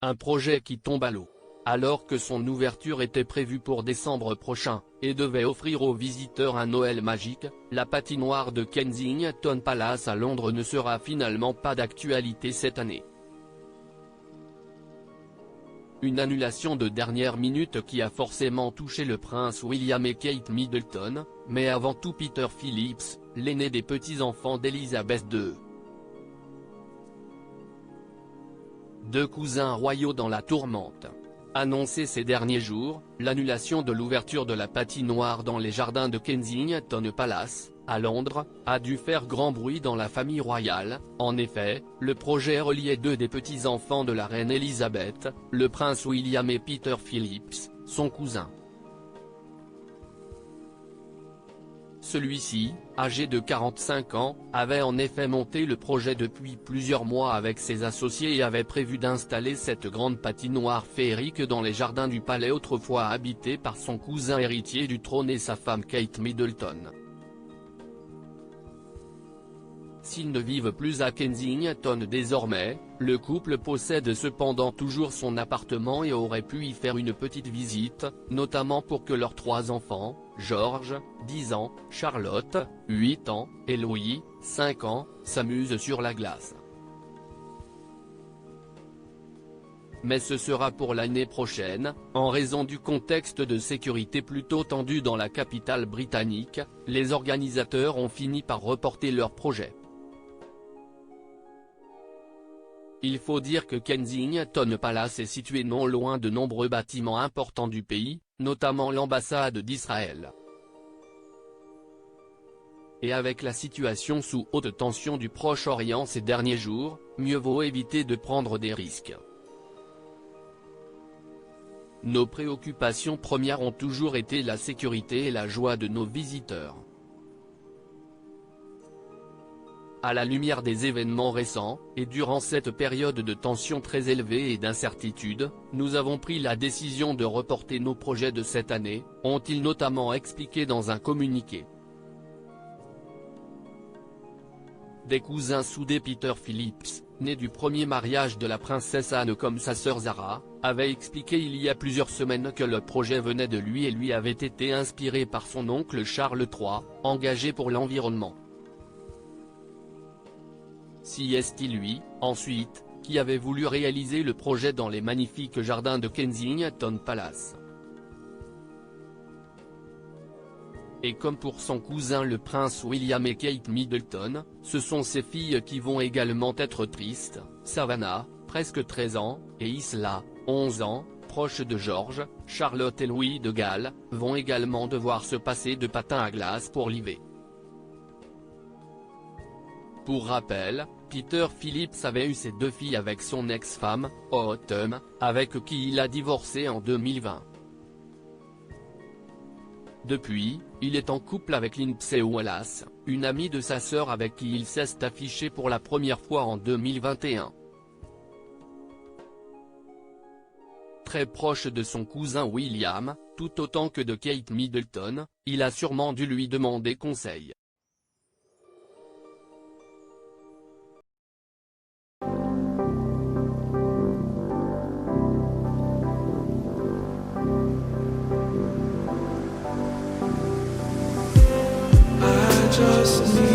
un projet qui tombe à l'eau. Alors que son ouverture était prévue pour décembre prochain, et devait offrir aux visiteurs un Noël magique, la patinoire de Kensington Palace à Londres ne sera finalement pas d'actualité cette année. Une annulation de dernière minute qui a forcément touché le prince William et Kate Middleton, mais avant tout Peter Phillips, l'aîné des petits-enfants d'Elizabeth II. Deux cousins royaux dans la tourmente. Annoncé ces derniers jours, l'annulation de l'ouverture de la patinoire dans les jardins de Kensington Palace, à Londres, a dû faire grand bruit dans la famille royale. En effet, le projet reliait deux des petits-enfants de la reine Elisabeth, le prince William et Peter Phillips, son cousin. Celui-ci, âgé de 45 ans, avait en effet monté le projet depuis plusieurs mois avec ses associés et avait prévu d'installer cette grande patinoire féerique dans les jardins du palais autrefois habité par son cousin héritier du trône et sa femme Kate Middleton. S'ils ne vivent plus à Kensington désormais, le couple possède cependant toujours son appartement et aurait pu y faire une petite visite, notamment pour que leurs trois enfants, George, 10 ans, Charlotte, 8 ans, et Louis, 5 ans, s'amusent sur la glace. Mais ce sera pour l'année prochaine, en raison du contexte de sécurité plutôt tendu dans la capitale britannique, les organisateurs ont fini par reporter leur projet. Il faut dire que Kensington Palace est situé non loin de nombreux bâtiments importants du pays, notamment l'ambassade d'Israël. Et avec la situation sous haute tension du Proche-Orient ces derniers jours, mieux vaut éviter de prendre des risques. Nos préoccupations premières ont toujours été la sécurité et la joie de nos visiteurs. À la lumière des événements récents, et durant cette période de tension très élevée et d'incertitude, nous avons pris la décision de reporter nos projets de cette année, ont-ils notamment expliqué dans un communiqué. Des cousins soudés Peter Phillips, né du premier mariage de la princesse Anne comme sa sœur Zara, avait expliqué il y a plusieurs semaines que le projet venait de lui et lui avait été inspiré par son oncle Charles III, engagé pour l'environnement. Si est-il lui, ensuite, qui avait voulu réaliser le projet dans les magnifiques jardins de Kensington Palace. Et comme pour son cousin le prince William et Kate Middleton, ce sont ses filles qui vont également être tristes, Savannah, presque 13 ans, et Isla, 11 ans, proches de George, Charlotte et Louis de Galles, vont également devoir se passer de patins à glace pour l'hiver. Pour rappel, Peter Phillips avait eu ses deux filles avec son ex-femme, Autumn, avec qui il a divorcé en 2020. Depuis, il est en couple avec Lindsay Wallace, une amie de sa sœur avec qui il s'est affiché pour la première fois en 2021. Très proche de son cousin William, tout autant que de Kate Middleton, il a sûrement dû lui demander conseil. Just need